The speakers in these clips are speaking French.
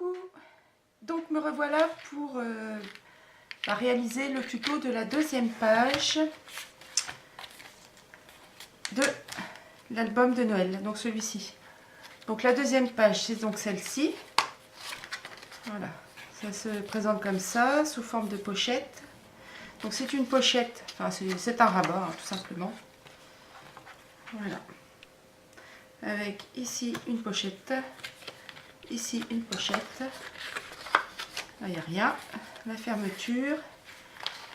Coucou, donc me revoilà pour réaliser le tuto de la deuxième page de l'album de Noël, donc celui-ci. Donc la deuxième page, c'est donc celle-ci. Voilà, ça se présente comme ça, sous forme de pochette. Donc c'est une pochette, enfin c'est un rabat, hein, tout simplement. Voilà. Avec ici une pochette, ici une pochette. Là, il n'y a rien. La fermeture.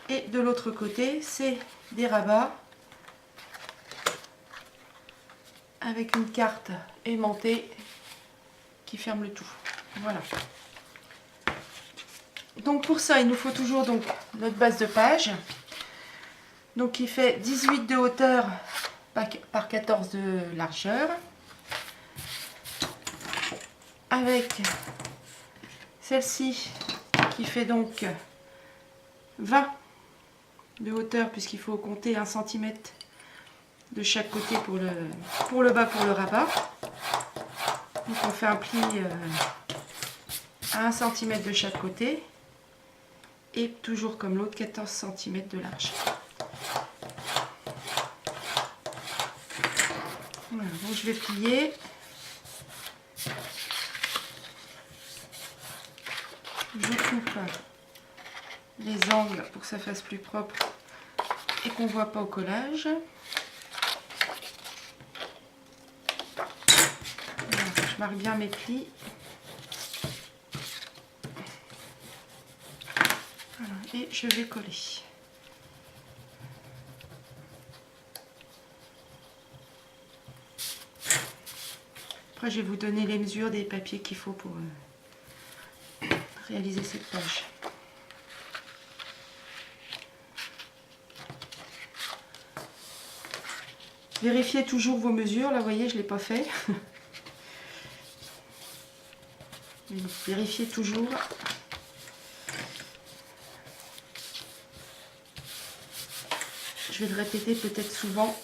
Et de l'autre côté, c'est des rabats avec une carte aimantée qui ferme le tout. Voilà. Donc pour ça, il nous faut toujours donc notre base de page. Donc qui fait 18 de hauteur par 14 de largeur. Avec celle-ci qui fait donc 20 de hauteur, puisqu'il faut compter 1 cm de chaque côté pour le bas, pour le rabat. Donc on fait un pli à 1 cm de chaque côté et toujours comme l'autre 14 cm de large. Voilà, donc je vais plier. Je coupe les angles pour que ça fasse plus propre et qu'on ne voit pas au collage. Voilà, je marque bien mes plis. Voilà, et je vais coller. Après, je vais vous donner les mesures des papiers qu'il faut pour réaliser cette page. Vérifiez toujours vos mesures. Là, vous voyez, je ne l'ai pas fait. Vérifiez toujours. Je vais le répéter peut-être souvent.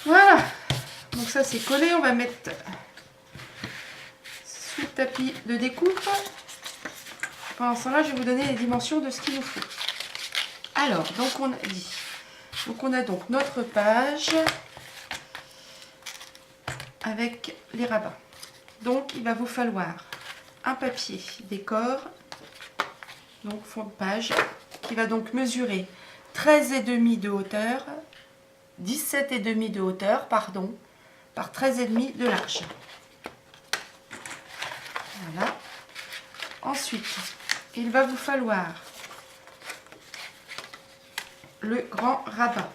Voilà. Donc ça, c'est collé. On va mettre sous le tapis de découpe. Pendant ce temps-là, je vais vous donner les dimensions de ce qu'il nous faut. Alors, donc on a dit. Donc on a donc notre page avec les rabats. Donc il va vous falloir un papier décor, donc fond de page, qui va donc mesurer 13,5 de hauteur, 17,5 de hauteur, pardon, par 13,5 de large. Voilà. Ensuite, il va vous falloir le grand rabat.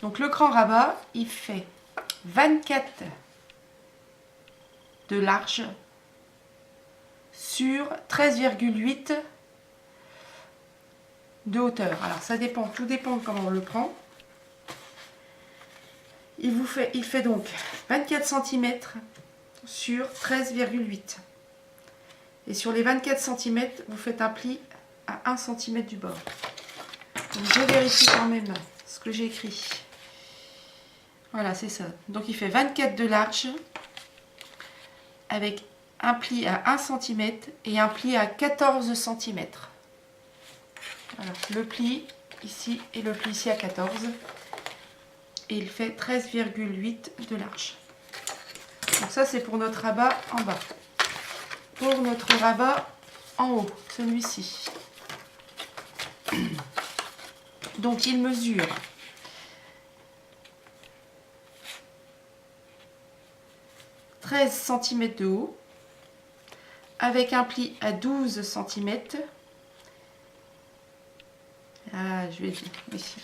Donc le grand rabat, il fait 24 de large sur 13,8 de hauteur. Alors ça dépend, tout dépend de comment on le prend. Il fait donc 24 cm sur 13,8. Et sur les 24 cm, vous faites un pli à 1 cm du bord. Donc je vérifie quand même ce que j'ai écrit. Voilà, c'est ça. Donc il fait 24 de large avec un pli à 1 cm et un pli à 14 cm. Voilà, le pli ici et le pli ici à 14. Et il fait 13,8 de large. Donc ça, c'est pour notre rabat en bas. Pour notre rabat en haut, celui-ci. Donc il mesure 13 cm de haut avec un pli à 12 cm. Ah, je vais dire ici.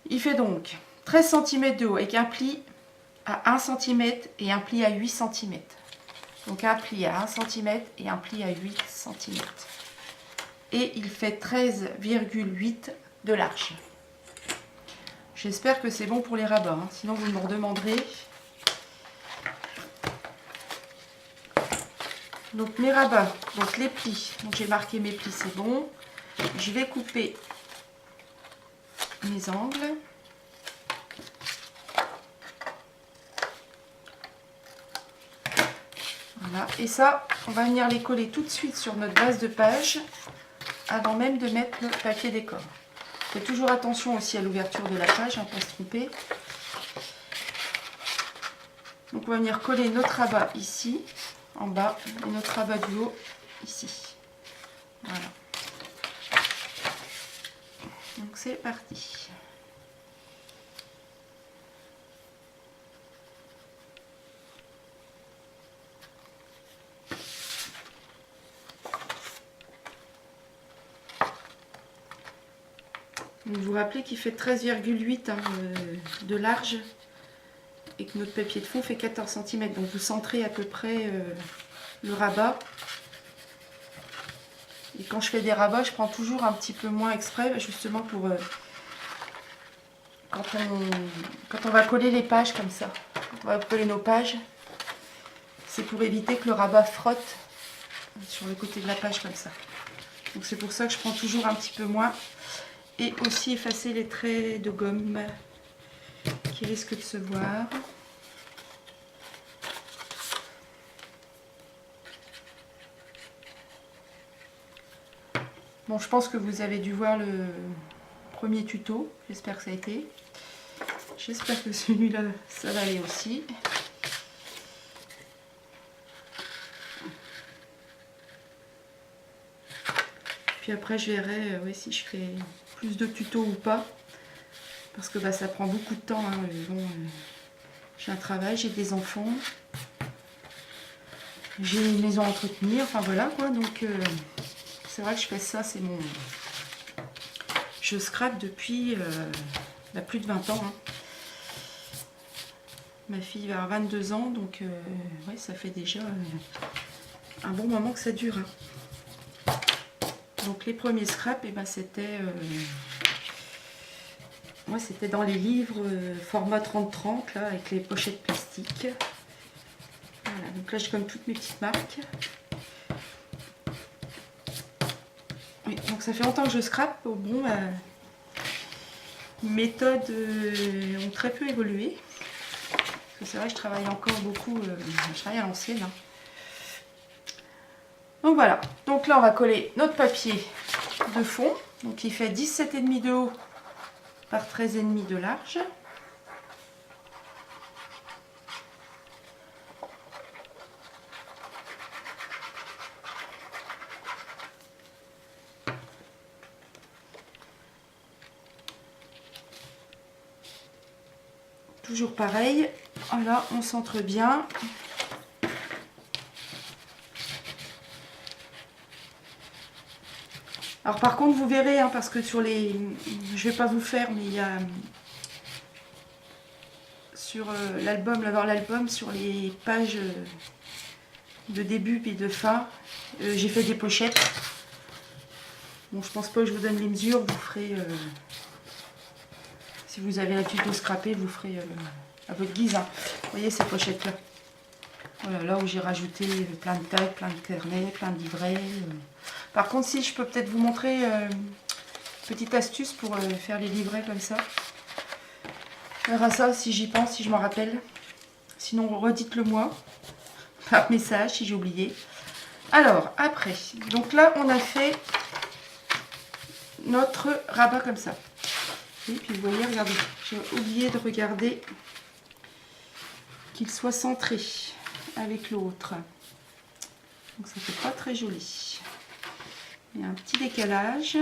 Il fait donc 13 cm de haut avec un pli à 1 cm et un pli à 8 cm. Donc un pli à 1 cm et un pli à 8 cm. Et il fait 13,8 de large. J'espère que c'est bon pour les rabats, hein. Sinon vous me redemanderez. Donc mes rabats, donc les plis, donc j'ai marqué mes plis, c'est bon. Je vais couper mes angles. Voilà. Et ça, on va venir les coller tout de suite sur notre base de page avant même de mettre le papier décor. Faites toujours attention aussi à l'ouverture de la page, hein, pas se tromper. Donc on va venir coller notre rabat ici, en bas, et notre rabat du haut ici. Voilà. Donc c'est parti. Donc vous vous rappelez qu'il fait 13,8 hein, de large et que notre papier de fond fait 14 cm. Donc vous centrez à peu près le rabat. Et quand je fais des rabats, je prends toujours un petit peu moins exprès, justement pour quand on va coller les pages comme ça. Quand on va coller nos pages, c'est pour éviter que le rabat frotte sur le côté de la page comme ça. Donc c'est pour ça que je prends toujours un petit peu moins. Et aussi effacer les traits de gomme qui risquent de se voir. Bon, je pense que vous avez dû voir le premier tuto. J'espère que ça a été. J'espère que celui-là, ça va aller aussi. Puis après, je verrai ouais, si je fais plus de tutos ou pas. Parce que bah, ça prend beaucoup de temps. Hein. Bon, j'ai un travail, j'ai des enfants. J'ai une maison à entretenir. Enfin voilà quoi. Donc c'est vrai que je fais ça. C'est mon... Je scrape depuis bah, plus de 20 ans. Hein. Ma fille va avoir 22 ans. Donc ouais, ça fait déjà un bon moment que ça dure. Hein. Donc les premiers scraps, eh ben, c'était... moi, c'était dans les livres format 30-30, là, avec les pochettes plastiques. Voilà, donc là, j'ai comme toutes mes petites marques. Oui, donc ça fait longtemps que je scrape. Bon, mes méthodes ont très peu évolué. Parce que c'est vrai que je travaille encore beaucoup, je travaille à l'ancienne. Hein. Donc voilà, donc là, on va coller notre papier de fond. Donc il fait 17,5 de haut par 13,5 de large. Toujours pareil, voilà, on centre bien. Alors par contre, vous verrez, hein, parce que sur les... Je vais pas vous faire, mais il y a... Sur l'album, l'album, sur les pages de début puis de fin, j'ai fait des pochettes. Bon, je pense pas que je vous donne les mesures, vous ferez... si vous avez l'habitude de scraper, vous ferez à votre guise. Hein. Vous voyez ces pochettes-là. Voilà, là où j'ai rajouté plein de tags, plein de carnets, plein de livrets. Par contre, si je peux peut-être vous montrer une petite astuce pour faire les livrets comme ça. On verra ça si j'y pense, si je m'en rappelle. Sinon, redites-le moi par message si j'ai oublié. Alors, après, donc là, on a fait notre rabat comme ça. Et puis, vous voyez, regardez, j'ai oublié de regarder qu'il soit centré avec l'autre. Donc, ça fait pas très joli. Il y a un petit décalage.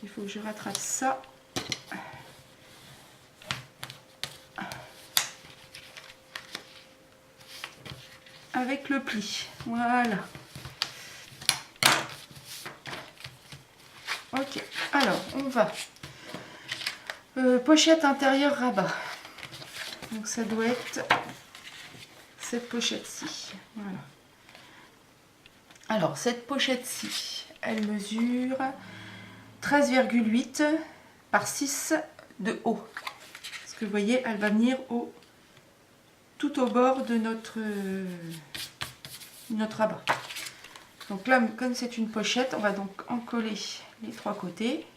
Il faut que je rattrape ça. Avec le pli. Voilà. Ok. Alors, on va. Pochette intérieure rabat. Donc, ça doit être cette pochette-ci. Voilà. Alors, cette pochette-ci, elle mesure 13,8 par 6 de haut. Parce que vous voyez, elle va venir tout au bord de notre rabat. Donc là, comme c'est une pochette, on va donc en coller les trois côtés.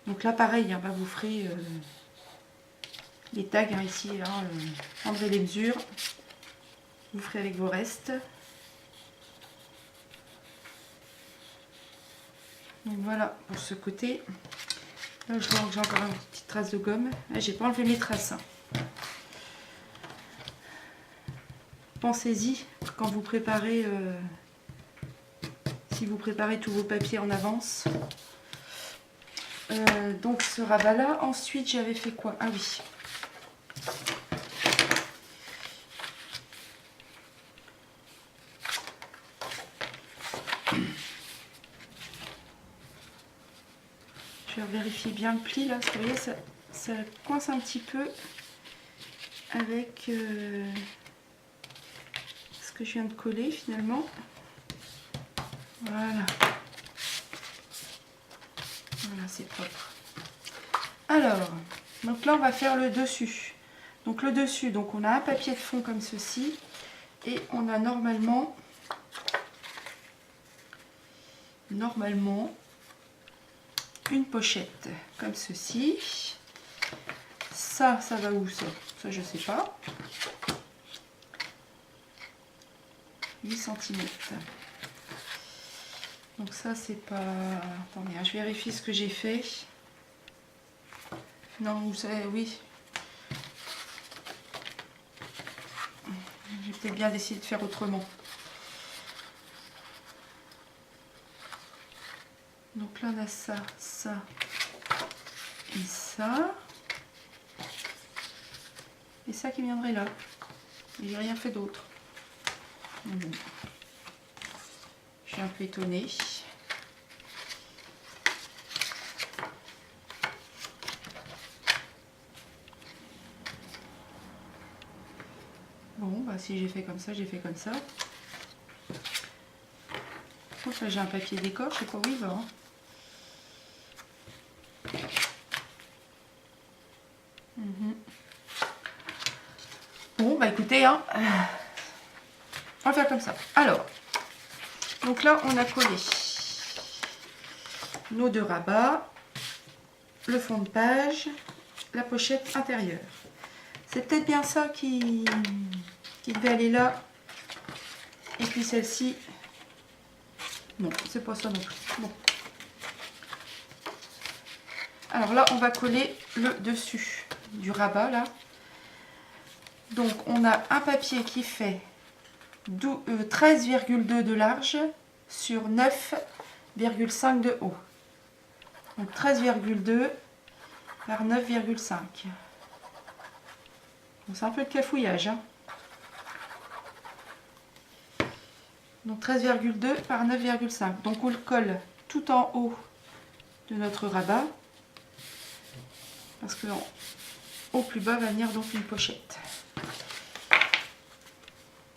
Donc là pareil, hein, bah, vous ferez les tags hein, ici, hein, prendrez les mesures, vous ferez avec vos restes. Donc voilà pour ce côté. Là je vois que j'ai encore une petite trace de gomme. J'ai pas enlevé mes traces. Hein. Pensez-y quand vous préparez, si vous préparez tous vos papiers en avance. Donc ce rabat là. Ensuite j'avais fait quoi? Ah oui. Je vais vérifier bien le pli là, parce que vous voyez ça coince un petit peu avec ce que je viens de coller finalement. Voilà. Voilà, c'est propre. Alors, donc là on va faire le dessus. Donc le dessus, donc on a un papier de fond comme ceci et on a normalement une pochette comme ceci. Ça va où ça? Ça je sais pas. 8 cm. Donc ça c'est pas... Attendez, je vérifie ce que j'ai fait. Non, vous savez, oui. J'ai peut-être bien décidé de faire autrement. Donc là on a ça et ça. Et ça qui viendrait là. Et j'ai rien fait d'autre. Bon. Je suis un peu étonnée. Bon, bah si j'ai fait comme ça, j'ai fait comme ça. Donc là j'ai un papier décor, je sais pas où il va. Hein. Bon, bah écoutez, hein, on va faire comme ça. Alors, donc là on a collé nos deux rabats, le fond de page, la pochette intérieure. C'est peut-être bien ça qui devait aller là. Et puis celle-ci, non, c'est pas ça non plus. Bon. Alors là, on va coller le dessus du rabat là. Donc on a un papier qui fait 13,2 de large sur 9,5 de haut. Donc 13,2 par 9,5. C'est un peu de cafouillage. Hein. Donc 13,2 par 9,5. Donc on le colle tout en haut de notre rabat. Parce que au plus bas va venir donc une pochette.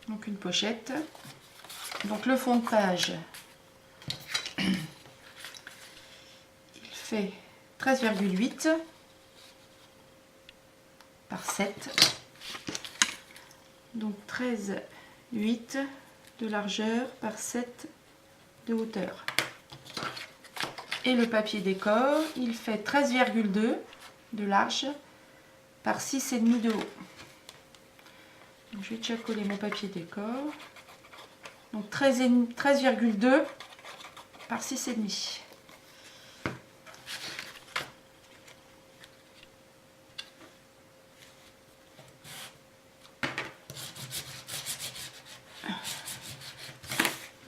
Donc une pochette. Donc le fond de page, il fait 13,8 par 7. Donc 13,8 de largeur par 7 de hauteur. Et le papier décor, il fait 13,2 de large par 6,5 de haut. Donc, je vais déjà coller mon papier décor. Donc 13,2 par 6,5.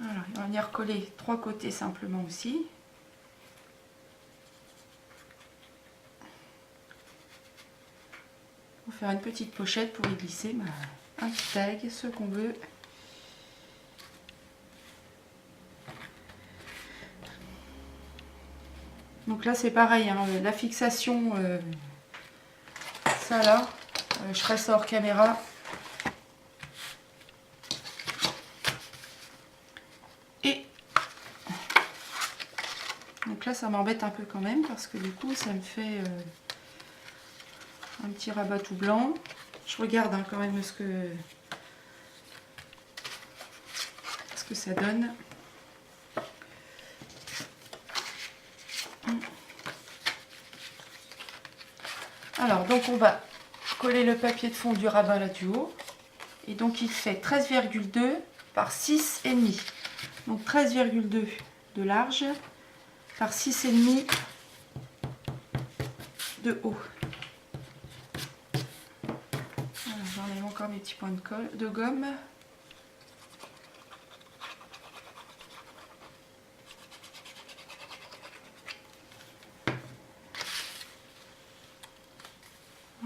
Voilà, on va venir coller 3 côtés simplement aussi. Pour faire une petite pochette pour y glisser un petit tag, ce qu'on veut. Donc là c'est pareil, hein, la fixation, ça là, je ferai ça hors caméra. Et donc là ça m'embête un peu quand même parce que du coup ça me fait un petit rabat tout blanc. Je regarde hein, quand même ce que ça donne. Alors, donc on va coller le papier de fond du rabat là du haut. Et donc il fait 13,2 par 6,5. Donc 13,2 de large par 6,5 de haut. J'enlève encore mes petits points de gomme.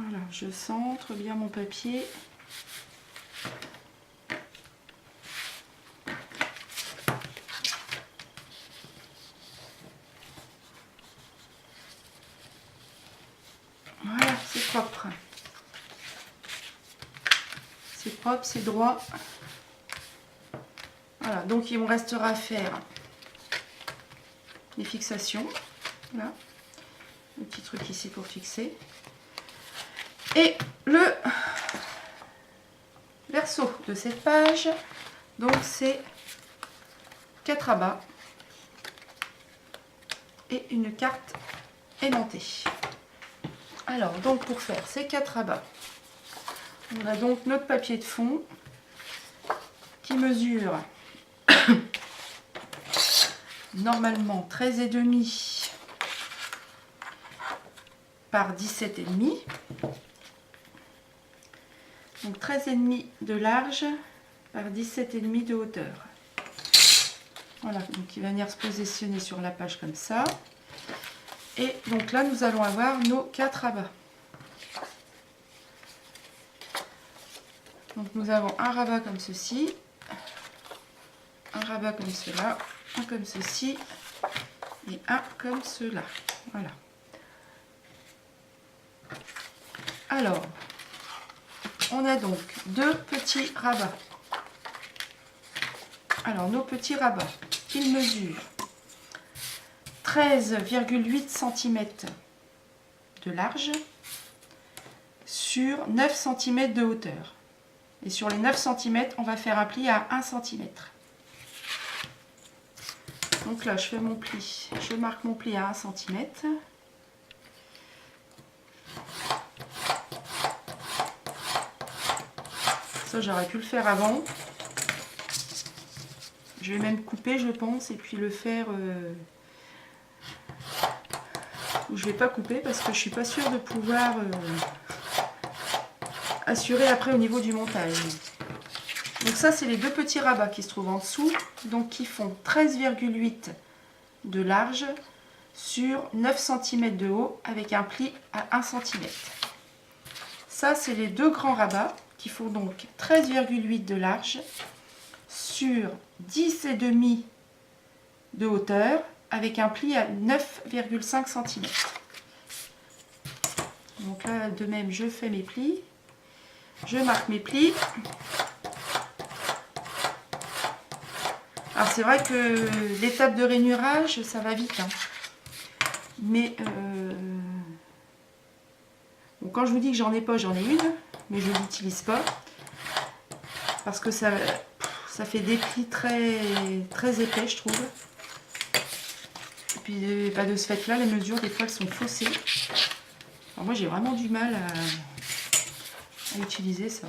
Voilà, je centre bien mon papier. Voilà, c'est propre. C'est propre, c'est droit. Voilà, donc il me restera à faire les fixations. Là, le petit truc ici pour fixer. Et le verso de cette page, donc c'est 4 rabats et une carte aimantée. Alors, donc pour faire ces 4 rabats, on a donc notre papier de fond qui mesure normalement 13,5 par 17,5. Donc 13,5 de large par 17,5 de hauteur. Voilà, donc il va venir se positionner sur la page comme ça. Et donc là, nous allons avoir nos 4 rabats. Donc nous avons un rabat comme ceci, un rabat comme cela, un comme ceci et un comme cela. Voilà. Alors, on a donc 2 petits rabats. Alors, nos petits rabats, ils mesurent 13,8 cm de large sur 9 cm de hauteur. Et sur les 9 cm, on va faire un pli à 1 cm. Donc là, je fais mon pli, je marque mon pli à 1 cm. Ça, j'aurais pu le faire avant. Je vais même couper, je pense, et puis le faire... Ou je vais pas couper parce que je suis pas sûre de pouvoir assurer après au niveau du montage. Donc ça, c'est les 2 petits rabats qui se trouvent en dessous, donc qui font 13,8 de large sur 9 cm de haut avec un pli à 1 cm. Ça, c'est les 2 grands rabats qui font donc 13,8 de large sur 10,5 de hauteur avec un pli à 9,5 cm. Donc là, de même, je fais mes plis. Je marque mes plis. Alors c'est vrai que l'étape de rainurage, ça va vite. Hein. Mais bon, quand je vous dis que j'en ai pas, j'en ai une. Mais je ne l'utilise pas. Parce que ça fait des plis très épais, je trouve. Et puis de ce fait-là, les mesures, des fois, elles sont faussées. Alors moi, j'ai vraiment du mal à utiliser ça.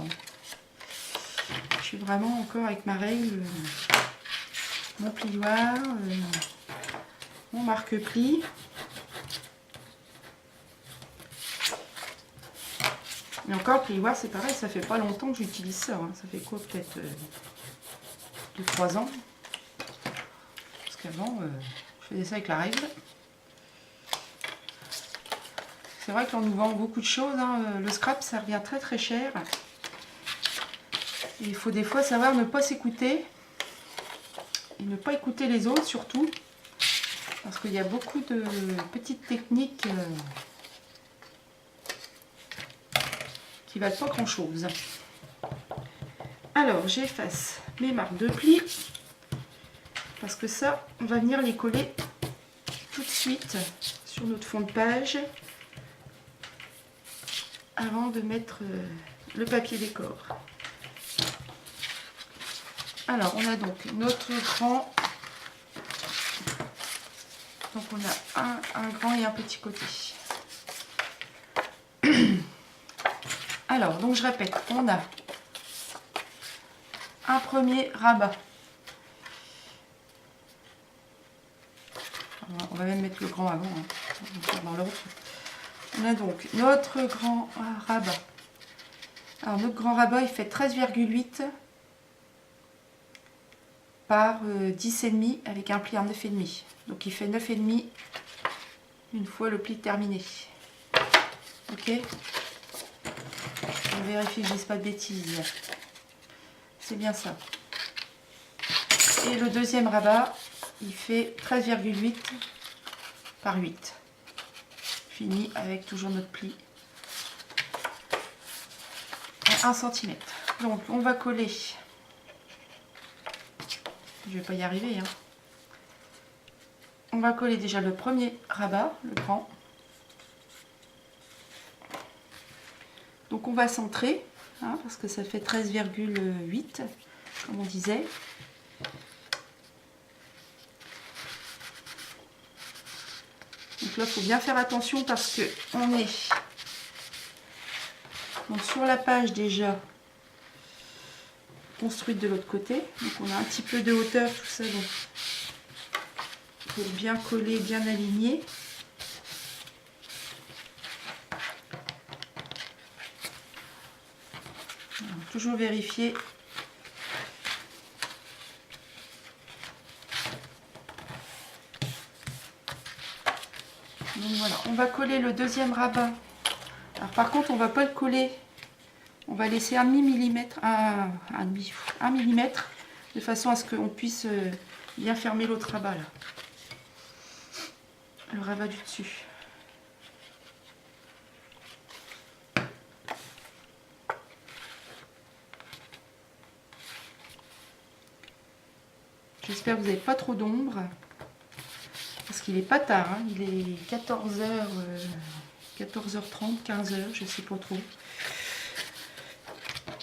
Je suis vraiment encore avec ma règle, mon plioir, mon marque-pli. Et encore, le plioir, c'est pareil, ça fait pas longtemps que j'utilise ça. Hein. Ça fait quoi, peut-être 2-3 ans. Parce qu'avant, je faisais ça avec la règle. C'est vrai qu'on nous vend beaucoup de choses. Hein. Le scrap, ça revient très cher. Et il faut des fois savoir ne pas s'écouter. Et ne pas écouter les autres, surtout. Parce qu'il y a beaucoup de petites techniques qui valent pas grand-chose. Alors, j'efface mes marques de plis. Parce que ça, on va venir les coller tout de suite sur notre fond de page. Avant de mettre le papier décor. Alors, on a donc notre grand. Donc, on a un grand et un petit côté. Alors, donc je répète, on a un premier rabat. On va même mettre le grand avant, hein, dans l'autre. On a donc notre grand rabat. Alors notre grand rabat, il fait 13,8 par 10,5 avec un pli en 9,5. Donc il fait 9,5 une fois le pli terminé. Ok. On vérifie que je ne dise pas de bêtises. C'est bien ça. Et le deuxième rabat, il fait 13,8 par 8. Fini avec toujours notre pli à 1 cm. Donc on va coller. Je vais pas y arriver. Hein. On va coller déjà le premier rabat, le grand. Donc on va centrer, hein, parce que ça fait 13,8 comme on disait. Donc là, il faut bien faire attention parce que on est donc sur la page déjà construite de l'autre côté. Donc on a un petit peu de hauteur, tout ça, donc pour bien coller, bien aligner. Alors, toujours vérifier. Donc voilà, on va coller le deuxième rabat. Alors par contre, on va pas le coller. On va laisser un millimètre, un millimètre, de façon à ce qu'on puisse bien fermer l'autre rabat là. Le rabat du dessus. J'espère que vous n'avez pas trop d'ombre. Parce qu'il n'est pas tard, hein. Il est 14h, 14h30, 15h, je ne sais pas trop.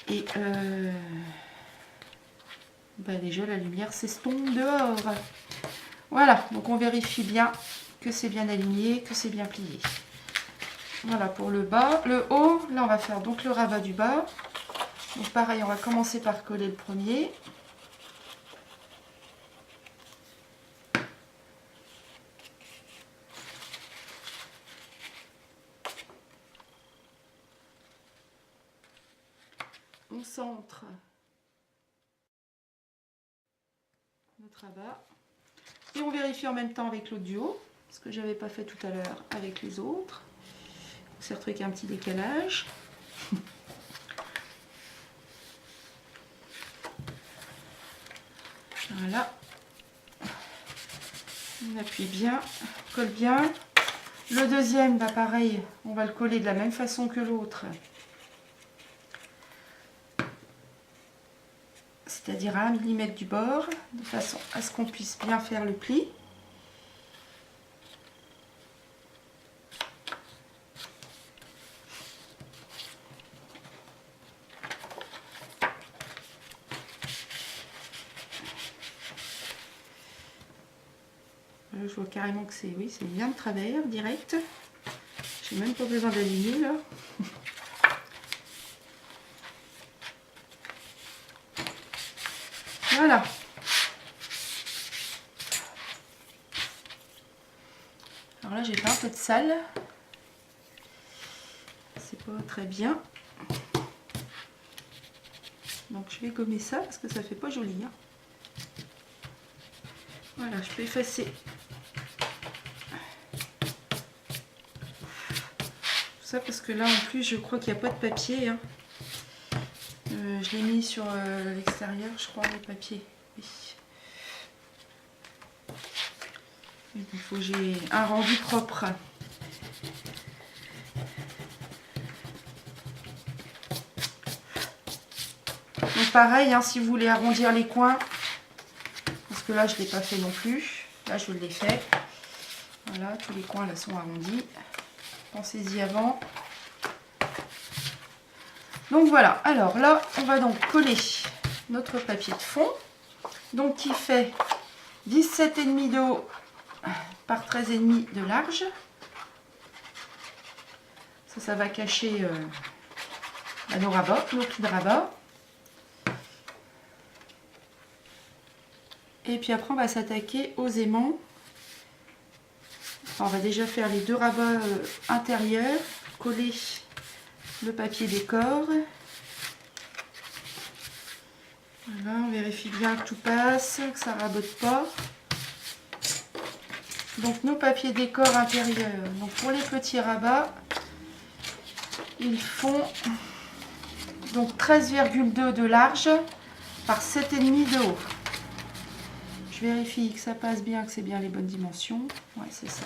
Et déjà la lumière s'estompe dehors. Voilà, donc on vérifie bien que c'est bien aligné, que c'est bien plié. Voilà pour le bas. Le haut, là on va faire donc le rabat du bas. Donc pareil, on va commencer par coller le premier. On centre notre rabat et on vérifie en même temps avec l'autre du haut, ce que j'avais pas fait tout à l'heure avec les autres. On s'est retrouvé avec un petit décalage. Voilà, on appuie bien, on colle bien. Le deuxième, bah pareil, on va le coller de la même façon que l'autre. C'est-à-dire à 1 mm du bord, de façon à ce qu'on puisse bien faire le pli. Là, je vois carrément que c'est bien de travers, direct. J'ai même pas besoin d'aligner là. Voilà. Alors là, j'ai fait un peu de sale. C'est pas très bien. Donc je vais gommer ça parce que ça fait pas joli. Hein. Voilà, je peux effacer tout ça parce que là en plus je crois qu'il n'y a pas de papier. Hein. Je l'ai mis sur l'extérieur, je crois, le papier. Oui. Il faut que j'ai un rendu propre. Donc pareil, hein, si vous voulez arrondir les coins, parce que là je ne l'ai pas fait non plus, là je l'ai fait. Voilà, tous les coins là sont arrondis. Pensez-y avant. Donc voilà, alors là on va donc coller notre papier de fond, donc qui fait 17,5 de haut par 13,5 de large. Ça va cacher nos rabats, nos plis de rabat. Et puis après, on va s'attaquer aux aimants. On va déjà faire les 2 rabats intérieurs, coller le papier décor. Voilà, on vérifie bien que tout passe, que ça ne rabote pas. Donc nos papiers décor intérieurs. Donc pour les petits rabats, ils font donc 13,2 de large par 7,5 de haut. Je vérifie que ça passe bien, que c'est bien les bonnes dimensions. Ouais, c'est ça.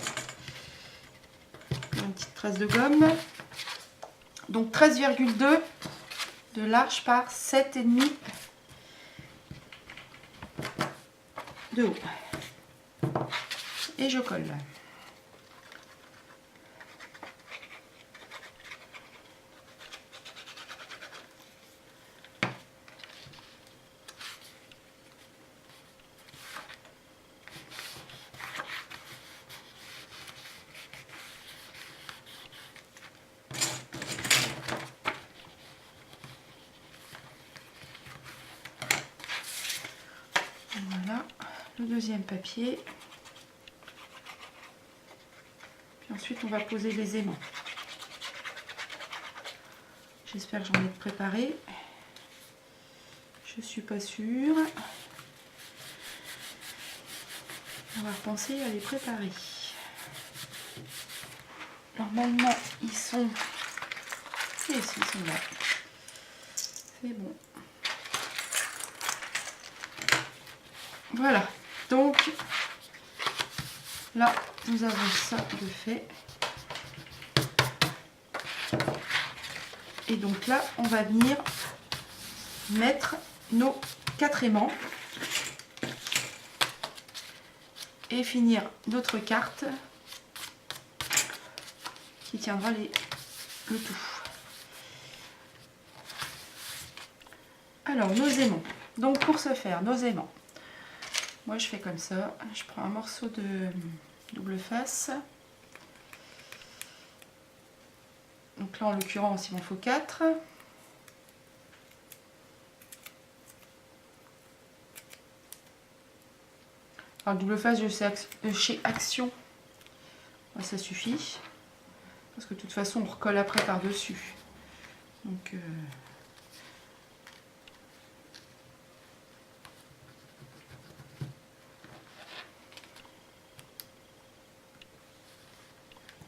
Une petite trace de gomme. Donc 13,2 de large par 7,5 de haut. Et je colle. Voilà, le deuxième papier. Puis ensuite, on va poser les aimants. J'espère que j'en ai préparé. Je suis pas sûre. On va repenser à les préparer. Normalement, ils sont... Et ils sont là. C'est bon. Voilà. Donc, là, nous avons ça de fait. Et donc là, on va venir mettre nos 4 aimants. Et finir notre carte qui tiendra le tout. Alors, nos aimants. Donc, pour ce faire, nos aimants. Moi, je fais comme ça. Je prends un morceau de double face. Donc là, en l'occurrence, il m'en faut 4. Alors, double face, je sais chez Action, ça suffit. Parce que de toute façon, on recolle après par-dessus. Donc,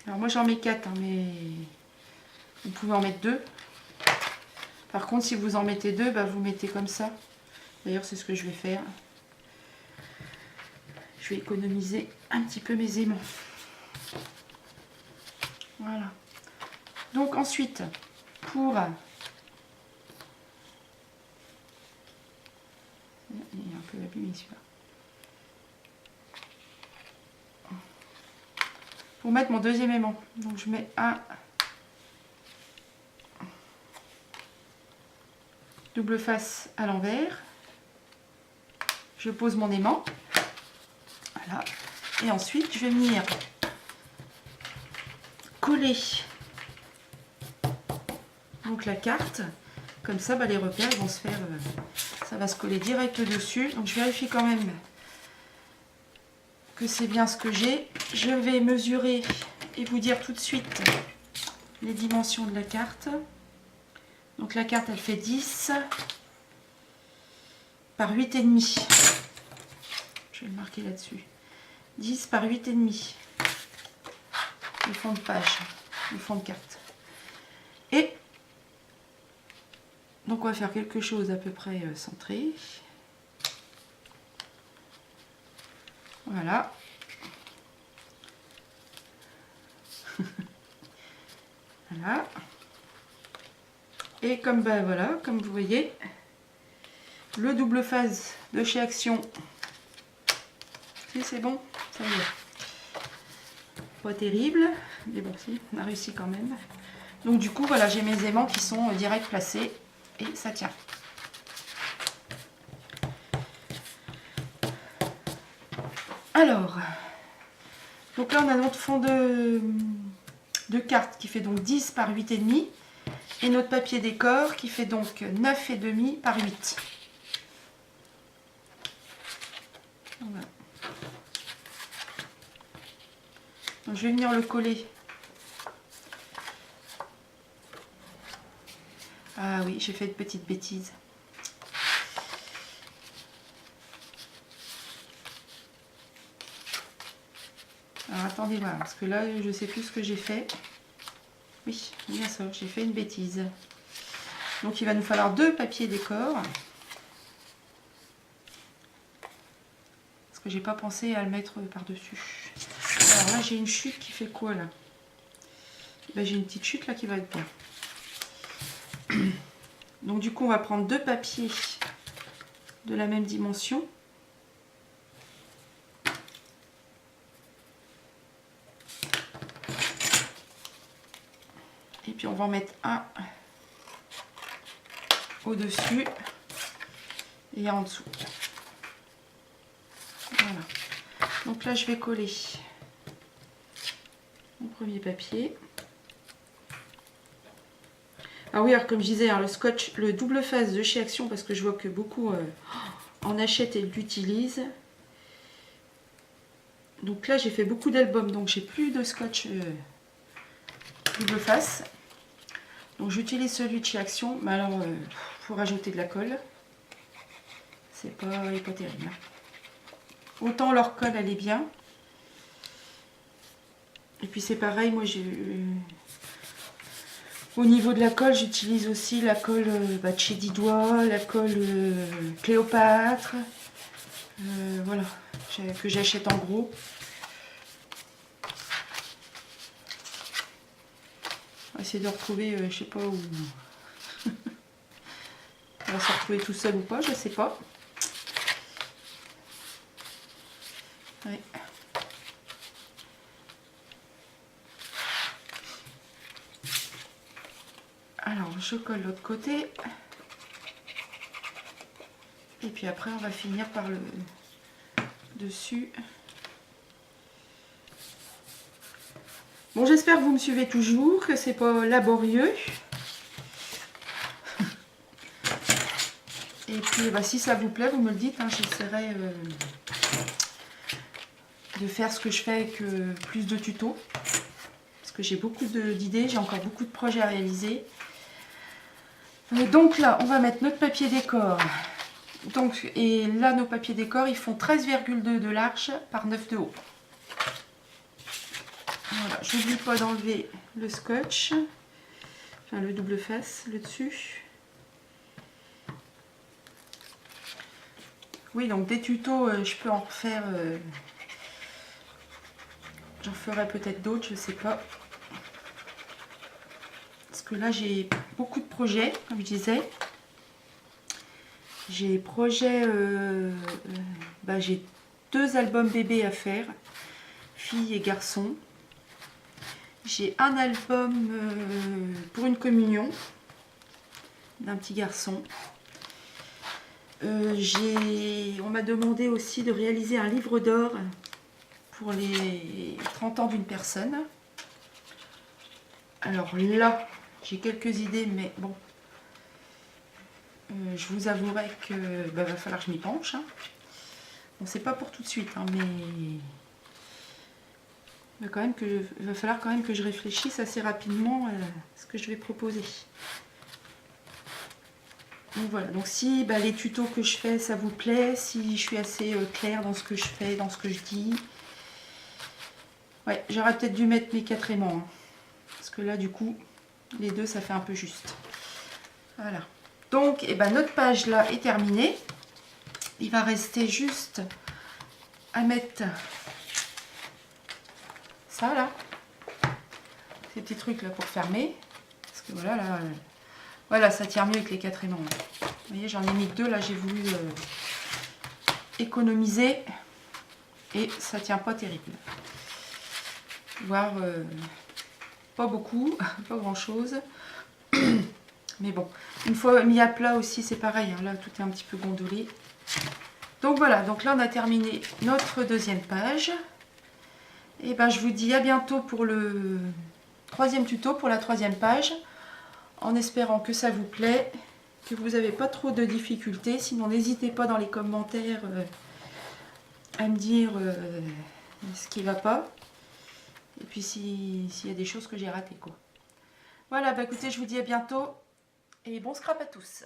alors moi, j'en mets 4, hein, mais vous pouvez en mettre 2. Par contre, si vous en mettez 2, bah, vous mettez comme ça. D'ailleurs, c'est ce que je vais faire. Je vais économiser un petit peu mes aimants. Voilà. Donc ensuite, pour... Il est un peu abîmé celui-là. Pour mettre mon deuxième aimant. Donc je mets un double face à l'envers. Je pose mon aimant. Voilà. Et ensuite, je vais venir coller donc la carte. Comme ça, bah, les repères vont se faire... ça va se coller direct dessus. Donc je vérifie quand même que c'est bien ce que j'ai. Je vais mesurer et vous dire tout de suite les dimensions de la carte. Donc la carte, elle fait 10 par 8,5. Je vais le marquer là-dessus. 10 par 8,5. Le fond de page, le fond de carte. Et donc on va faire quelque chose à peu près centré. Voilà. Voilà. Et comme ben voilà, comme vous voyez, le double face de chez Action. Si c'est bon, ça y est. Pas terrible, mais bon, si, on a réussi quand même. Donc du coup, voilà, j'ai mes aimants qui sont direct placés et ça tient. Alors, donc là on a notre fond de carte qui fait donc 10 par 8,5. Et notre papier décor qui fait donc 9,5 par 8. Voilà. Donc, je vais venir le coller. Ah oui, j'ai fait une petite bêtise. Alors attendez voir, parce que là je sais plus ce que j'ai fait. Oui, bien sûr, j'ai fait une bêtise. Donc il va nous falloir 2 papiers décor. Parce que j'ai pas pensé à le mettre par-dessus. Alors là j'ai une chute qui fait quoi là? Ben, j'ai une petite chute là qui va être bien. Donc du coup on va prendre 2 papiers de la même dimension. Et puis on va en mettre un au-dessus et en dessous. Voilà. Donc là je vais coller mon premier papier. Ah oui, alors comme je disais, hein, le scotch, le double face de chez Action, parce que je vois que beaucoup en achètent et l'utilisent. Donc là j'ai fait beaucoup d'albums, donc j'ai plus de scotch double face. Donc j'utilise celui de chez Action, mais alors faut rajouter de la colle. C'est pas terrible. Autant leur colle elle est bien. Et puis c'est pareil, moi j'ai au niveau de la colle, j'utilise aussi la colle de chez Didois, la colle Cléopâtre. Voilà, que j'achète en gros. On va essayer de retrouver, je sais pas où. On va se retrouver tout seul ou pas, je sais pas. Ouais. Alors je colle l'autre côté. Et puis après on va finir par le dessus. Bon, j'espère que vous me suivez toujours, que c'est pas laborieux. Et puis bah, si ça vous plaît, vous me le dites, hein, j'essaierai de faire ce que je fais avec plus de tutos. Parce que j'ai beaucoup d'idées, j'ai encore beaucoup de projets à réaliser. Donc là, on va mettre notre papier décor. Donc, et là, nos papiers décor, ils font 13,2 de large par 9 de haut. Voilà, je n'oublie pas d'enlever le scotch, enfin le double face, le dessus. Oui, donc des tutos, je peux en refaire. J'en ferai peut-être d'autres, je sais pas. Parce que là, j'ai beaucoup de projets, comme je disais. J'ai j'ai 2 albums bébés à faire, filles et garçons. J'ai un album pour une communion d'un petit garçon. On m'a demandé aussi de réaliser un livre d'or pour les 30 ans d'une personne. Alors là, j'ai quelques idées, mais bon, je vous avouerai que va falloir que je m'y penche. Hein. Bon, c'est pas pour tout de suite, hein, mais il va falloir quand même que je réfléchisse assez rapidement à ce que je vais proposer. Donc voilà, donc si les tutos que je fais ça vous plaît, si je suis assez claire dans ce que je fais, dans ce que je dis. Ouais, j'aurais peut-être dû mettre mes 4 aimants. Hein, parce que là du coup, les deux ça fait un peu juste. Voilà. Donc notre page là est terminée. Il va rester juste à mettre ça là. Ces petits trucs là pour fermer. Parce que voilà, là, voilà, ça tient mieux avec les 4 aimants. Vous voyez, j'en ai mis 2 là, j'ai voulu économiser et ça tient pas terrible. Voire pas beaucoup, pas grand chose. Mais bon, une fois mis à plat aussi, c'est pareil. Hein, là, tout est un petit peu gondolé. Donc voilà, donc là on a terminé notre deuxième page. Et je vous dis à bientôt pour le 3e tuto, pour la 3e page. en espérant que ça vous plaît, que vous n'avez pas trop de difficultés. Sinon, n'hésitez pas dans les commentaires à me dire ce qui va pas. Et puis s'il y a des choses que j'ai ratées, quoi. Voilà, bah écoutez, je vous dis à bientôt et bon scrap à tous.